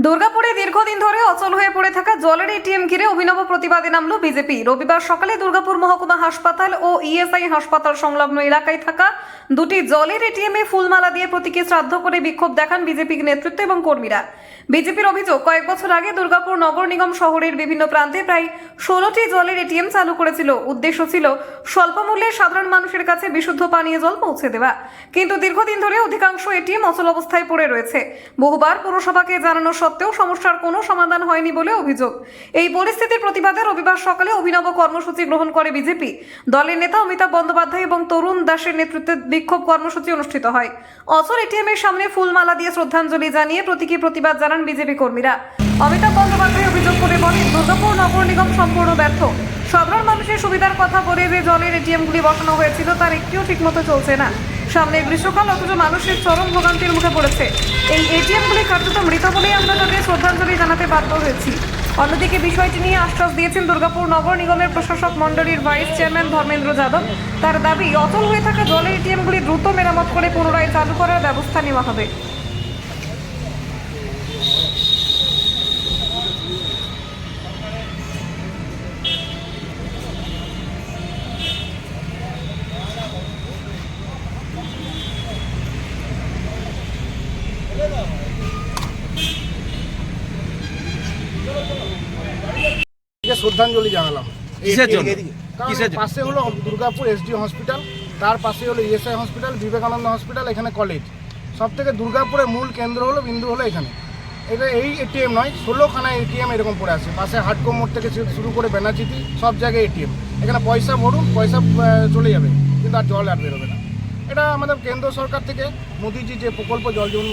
দুর্গাপুরে দীর্ঘদিন ধরে অচল হয়ে পড়ে থাকা জলের এটিএম ঘিরে অভিনব প্রতিবাদে নামল বিজেপি। রবিবার সকালে দুর্গাপুর মহকুমা হাসপাতাল ও ইএসআই হাসপাতাল সংলগ্ন এলাকায় থাকা দুটি জলের এটিএমে ফুলমালা দিয়ে প্রতীকী শ্রাদ্ধ করে বিক্ষোভ দেখান বিজেপি নেতৃত্ব এবং কর্মীরা। বিজেপির অভিযোগ, কয়েক বছর আগে দুর্গাপুর নগর নিগম শহরের বিভিন্ন প্রান্তে প্রায় 16টি জলের এটিএম চালু করেছিল। উদ্দেশ্য ছিল স্বল্প মূল্যে সাধারণ মানুষের কাছে বিশুদ্ধ পানীয় জল পৌঁছে দেওয়া। কিন্তু দীর্ঘদিন ধরে অধিকাংশ এটিএম অচল অবস্থায় পড়ে রয়েছে। বহুবার পৌরসভাকে জানানো সত্ত্বেও সমস্যার কোনো সমাধান হয়নি বলে অভিযোগ। এই পরিস্থিতির প্রতিবাদে রবিবার সকালে অভিনব কর্মসূচি গ্রহণ করে বিজেপি। দলের নেতা অমিতাভ বন্দ্যোপাধ্যায় এবং তরুণ দাসের নেতৃত্বে বিক্ষোভ কর্মসূচি অনুষ্ঠিত হয়। অচল এটিএম এর সামনে ফুলমালা দিয়ে শ্রদ্ধাঞ্জলি জানিয়ে প্রতীকী প্রতিবাদ জানান বিজেপি কর্মীরা। অমিতাভ বন্দ্যোপাধ্যায় অভিযোগ করে বলেন, দুর্গাপুর নগর নিগম সম্পূর্ণ ব্যর্থ। সাধারণ মানুষের সুবিধার কথা বলে যে জলের এটিএমগুলি বসানো হয়েছিল তার একটিও ঠিকমতো চলছে না। সামনে গ্রীষ্মকাল, অথচ মানুষের চরম ভোগান্তির মুখে পড়েছে। এই এটিএমগুলি কার্যত মৃত বলেই আমরা তাদের শ্রদ্ধাঞ্জলি জানাতে বাধ্য হয়েছি। অন্যদিকে বিষয়টি নিয়ে আশ্বাস দিয়েছেন দুর্গাপুর নগর নিগমের প্রশাসক মণ্ডলীর ভাইস চেয়ারম্যান ধর্মেন্দ্র যাদব। তার দাবি, অচল হয়ে থাকা জলের এটিএমগুলি দ্রুত মেরামত করে পুনরায় চালু করার ব্যবস্থা নেওয়া হবে। শ্রদ্ধাঞ্জলি জানালাম। কিসের জন্য? পাশে হলো দুর্গাপুর এসডি হসপিটাল, তার পাশে হলো ইএসআই হসপিটাল, বিবেকানন্দ হসপিটাল, এখানে কলেজ। সব থেকে দুর্গাপুরের মূল কেন্দ্র হলো, বিন্দু হলো এখানে। এটা এই এটিএম নয়, 16খানা এটিএম এরকম পড়ে আছে। পাশে হাটকো মোড় থেকে শুরু করে ব্যানার্জিটি সব জায়গায় এটিএম। এখানে পয়সা ভরুন, পয়সা চলে যাবে, কিন্তু আর জল আর বেরোবে না। এটা আমাদের কেন্দ্র সরকার থেকে মোদিজি যে প্রকল্প, জল জীবন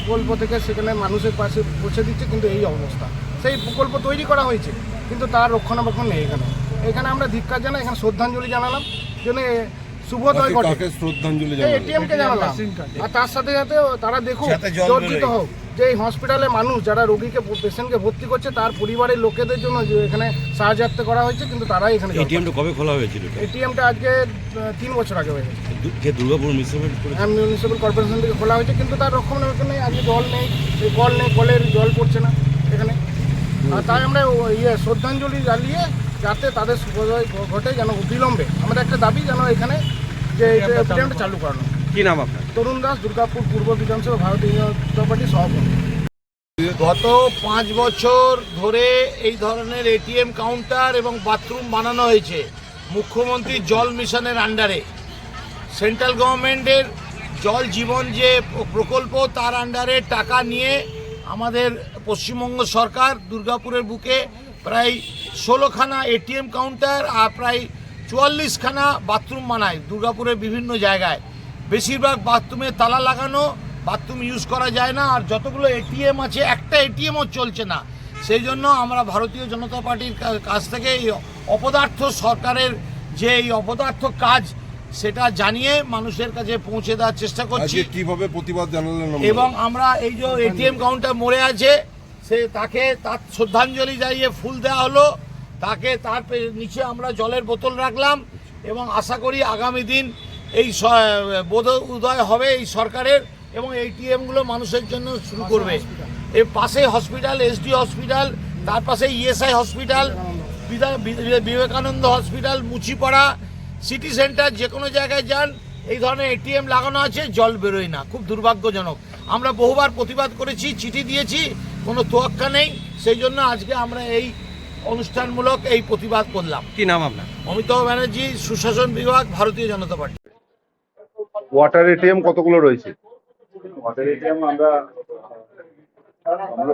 প্রকল্প থেকে সেখানে মানুষের পাশে পৌঁছে দিচ্ছে, কিন্তু এই অবস্থা। সেই প্রকল্প তৈরি করা হয়েছে, কিন্তু তার রক্ষণাবেক্ষণ নেই এখানে। এখানে আমরা ধিক্কার জানাই, এখানে শ্রদ্ধাঞ্জলি জানালাম। জন্য শুভোদয় ঘটে শ্রদ্ধাঞ্জলি এটিএমকে জানালাম। আর তার সাথে সাথে তারা দেখুক, জর্জিত হোক যে এই হসপিটালে মানুষ যারা রোগীকে, পেশেন্টকে ভর্তি করছে, তার পরিবারের লোকেদের জন্য যে এখানে সাহায্য করা হয়েছে, কিন্তু তারাই এখানে। এটিএমটা কবে খোলা হয়েছিল? এটিএমটা আজকে 3 বছর আগে হয়ে গেছে। দুর্গাপুর মিউনিসিপ্যাল কর্পোরেশন থেকে খোলা হয়েছে, কিন্তু তার রক্ষণাবেক্ষণ নেই। আজকে জল নেই, কল নেই, কলের জল পড়ছে না এখানে। আর তাই আমরা শ্রদ্ধাঞ্জলি জ্বালিয়ে যাতে তাদের শুভোদয় ঘটে, যেন বিলম্বে। আমাদের একটা দাবি, যেন এখানে যে এটিএমটা চালু করানো। কি নাম আপনার? তরুণ দাস, দুর্গাপুর পূর্ব বিধানসভা, ভারতীয় জনতা পার্টির সভাপতি। গত 5 বছর ধরে এই ধরনের এটিএম কাউন্টার এবং বাথরুম বানানো হয়েছে মুখ্যমন্ত্রী জল মিশনের আন্ডারে। সেন্ট্রাল গভর্নমেন্টের জল জীবন যে প্রকল্প, তার আন্ডারে টাকা নিয়ে আমাদের পশ্চিমবঙ্গ সরকার দুর্গাপুরের বুকে প্রায় 16খানা এটিএম কাউন্টার আর প্রায় 44খানা বাথরুম বানায় দুর্গাপুরের বিভিন্ন জায়গায়। বেশিরভাগ বাথরুমে তালা লাগানো, বাথরুম ইউজ করা যায় না। আর যতগুলো এটিএম আছে, একটা এটিএমও চলছে না। সেই জন্য আমরা ভারতীয় জনতা পার্টির কাছ থেকে এই অপদার্থ সরকারের যে এই অপদার্থ কাজ, সেটা জানিয়ে মানুষের কাছে পৌঁছে দেওয়ার চেষ্টা করছি। কিভাবে প্রতিবাদ জানালেন? এবং আমরা এই যে এটিএম কাউন্টার মরে আছে, তাকে তার শ্রদ্ধাঞ্জলি জানিয়ে ফুল দেওয়া হলো। তাকে তার নিচে আমরা জলের বোতল রাখলাম এবং আশা করি আগামী দিন এই বোধ উদয় হবে এই সরকারের, এবং এটিএমগুলো মানুষের জন্য শুরু করবে। এর পাশে হসপিটাল, এসডি হসপিটাল, তার পাশে ESI hospital, Vivekananda hospital, Muchipara, city centre, যে কোনো জায়গায় যান এই ধরনের এটিএম লাগানো আছে, জল বেরোয় না। খুব দুর্ভাগ্যজনক। আমরা বহুবার প্রতিবাদ করেছি, চিঠি দিয়েছি, কোনো তোয়াক্কা নেই। সেই জন্য আজকে আমরা এই অনুষ্ঠানমূলক এই প্রতিবাদ করলাম। কি নাম আপনার? অমিতাভ ব্যানার্জি, সুশাসন বিভাগ, ভারতীয় জনতা পার্টি। ওয়াটার এটিএম কতগুলো রয়েছে? ওয়াটার এটিএম আমরা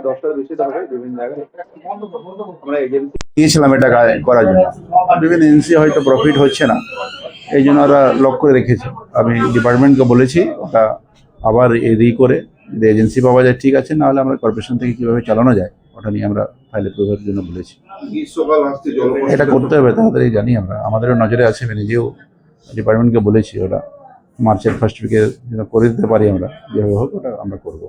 10টার বেশি হবে বিভিন্ন জায়গায়। আমরা এজেন্সি দিয়েছিলাম এটা করার জন্য। বিভিন্ন এজেন্সি হয়তো প্রফিট হচ্ছে না, এই জন্য ওরা লক করে রেখেছে। আমি ডিপার্টমেন্টকে বলেছি ওটা আবার করে যদি এজেন্সি পাওয়া যায় ঠিক আছে, নাহলে আমরা কর্পোরেশন থেকে কীভাবে চালানো যায় ওটা নিয়ে আমরা ফাইল অ্যাপ্রুভের জন্য বলেছি। এটা করতে হবে তাড়াতাড়ি, জানি আমরা, আমাদেরও নজরে আছে। আমি নিজেও ডিপার্টমেন্টকে বলেছি ওটা মার্চের ফার্স্ট উইকে যেন করে দিতে পারি আমরা, যেভাবে হোক ওটা আমরা করবো।